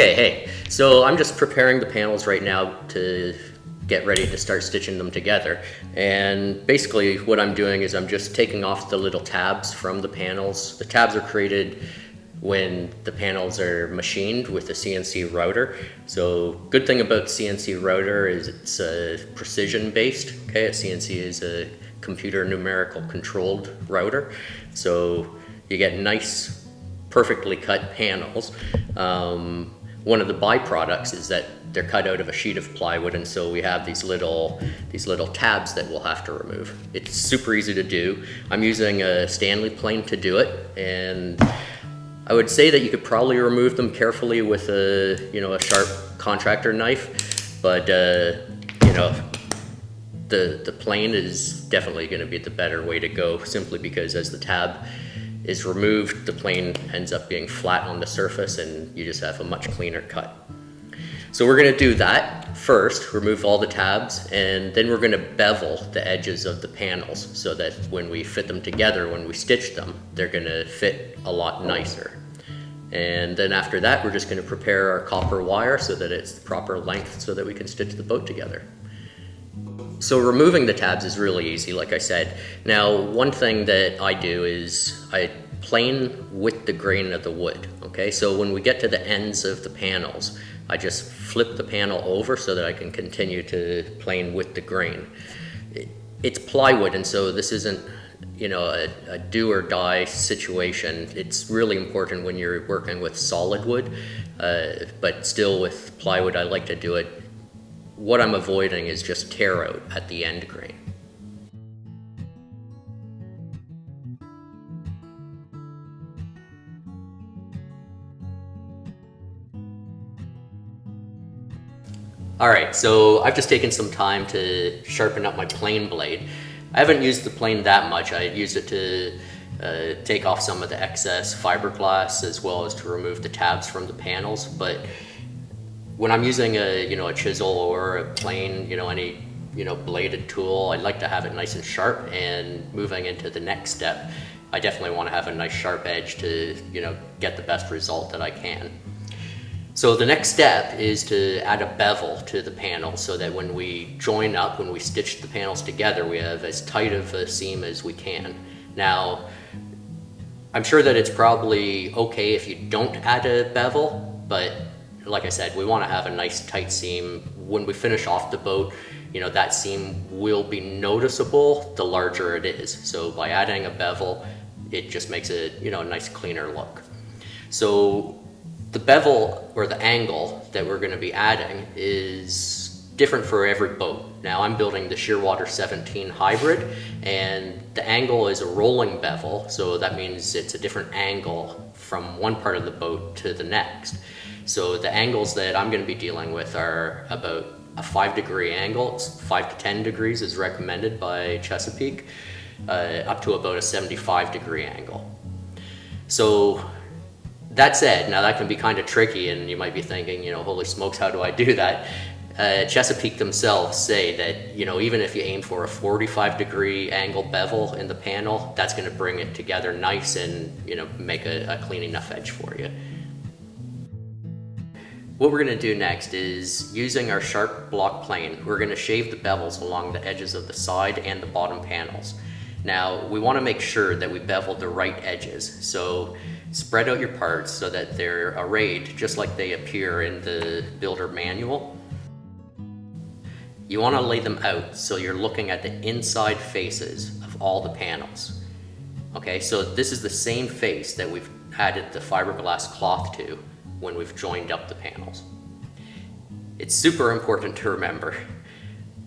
Okay, hey, so I'm just preparing the panels right now to get ready to start stitching them together. And basically what I'm doing is I'm just taking off the little tabs from the panels. The tabs are created when the panels are machined with a CNC router. So good thing about CNC router is it's precision based. Okay, a CNC is a computer numerical controlled router. So you get nice, perfectly cut panels. One of the byproducts is that they're cut out of a sheet of plywood, and so we have these little tabs that we'll have to remove. It's super easy to do. I'm using a Stanley plane to do it, and I would say that you could probably remove them carefully with a sharp contractor knife, but the plane is definitely going to be the better way to go, simply because as the tab is removed, the plane ends up being flat on the surface and you just have a much cleaner cut. So we're going to do that first, remove all the tabs, and then we're going to bevel the edges of the panels so that when we fit them together, when we stitch them, they're going to fit a lot nicer. And then after that, we're just going to prepare our copper wire so that it's the proper length so that we can stitch the boat together. So removing the tabs is really easy, like I said. Now, one thing that I do is I plane with the grain of the wood, okay? So when we get to the ends of the panels, I just flip the panel over so that I can continue to plane with the grain. It's plywood, and so this isn't, a do or die situation. It's really important when you're working with solid wood, but still with plywood, I like to do it. What I'm avoiding is just tear out at the end grain. Alright, so I've just taken some time to sharpen up my plane blade. I haven't used the plane that much. I used it to take off some of the excess fiberglass as well as to remove the tabs from the panels, but when I'm using a chisel or a plane, any bladed tool, I'd like to have it nice and sharp. And moving into the next step, I definitely want to have a nice sharp edge to get the best result that I can. So the next step is to add a bevel to the panel so that when we join up, when we stitch the panels together, we have as tight of a seam as we can. Now, I'm sure that it's probably okay if you don't add a bevel, but like I said, we want to have a nice tight seam. When we finish off the boat, that seam will be noticeable the larger it is. So by adding a bevel, it just makes it a nice cleaner look. So the bevel, or the angle that we're going to be adding, is different for every boat. Now I'm building the Shearwater 17 hybrid, and the angle is a rolling bevel, so that means it's a different angle from one part of the boat to the next. So the angles that I'm going to be dealing with are about a 5-degree angle. It's 5 to 10 degrees is recommended by Chesapeake, up to about a 75-degree angle. So that said, now that can be kind of tricky, and you might be thinking, holy smokes, how do I do that? Chesapeake themselves say that, even if you aim for a 45-degree angle bevel in the panel, that's going to bring it together nice and, make a clean enough edge for you. What we're going to do next is, using our sharp block plane, we're going to shave the bevels along the edges of the side and the bottom panels. Now, we want to make sure that we bevel the right edges, so spread out your parts so that they're arrayed just like they appear in the builder manual. You want to lay them out so you're looking at the inside faces of all the panels. Okay, so this is the same face that we've added the fiberglass cloth to when we've joined up the panels. It's super important to remember,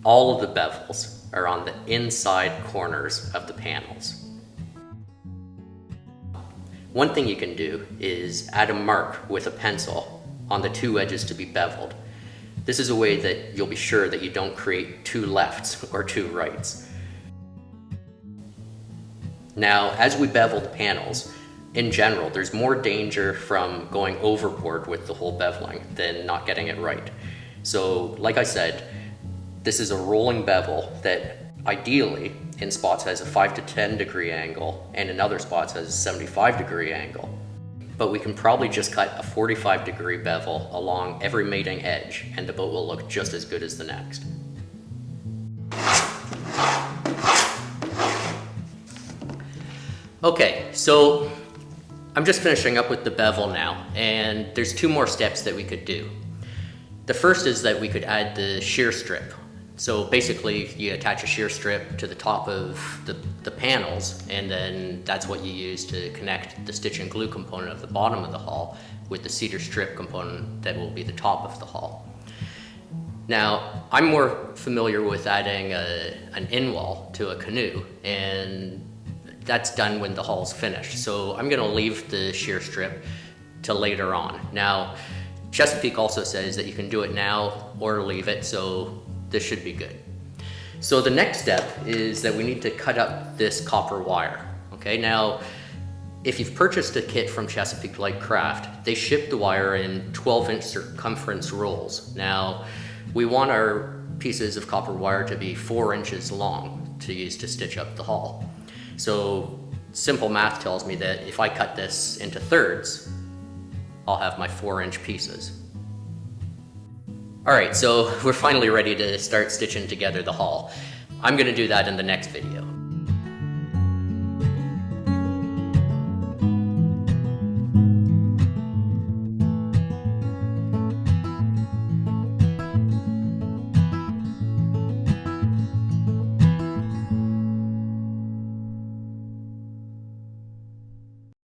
all of the bevels are on the inside corners of the panels. One thing you can do is add a mark with a pencil on the two edges to be beveled. This is a way that you'll be sure that you don't create two lefts or two rights. Now, as we bevel the panels, in general, there's more danger from going overboard with the whole beveling than not getting it right. So, like I said, this is a rolling bevel that ideally in spots has a 5 to 10 degree angle and in other spots has a 75-degree angle. but we can probably just cut a 45-degree bevel along every mating edge, and the boat will look just as good as the next. Okay, so I'm just finishing up with the bevel now, and there's two more steps that we could do. The first is that we could add the shear strip. So basically you attach a shear strip to the top of the panels, and then that's what you use to connect the stitch and glue component of the bottom of the hull with the cedar strip component that will be the top of the hull. Now, I'm more familiar with adding an in-wall to a canoe, and that's done when the hull's finished. So I'm gonna leave the shear strip till later on. Now, Chesapeake also says that you can do it now or leave it, so this should be good. So the next step is that we need to cut up this copper wire. Okay, now, if you've purchased a kit from Chesapeake Light Craft, they ship the wire in 12-inch circumference rolls. Now, we want our pieces of copper wire to be 4 inches long to use to stitch up the hull. So simple math tells me that if I cut this into thirds, I'll have my 4-inch pieces. All right, so we're finally ready to start stitching together the hull. I'm gonna do that in the next video.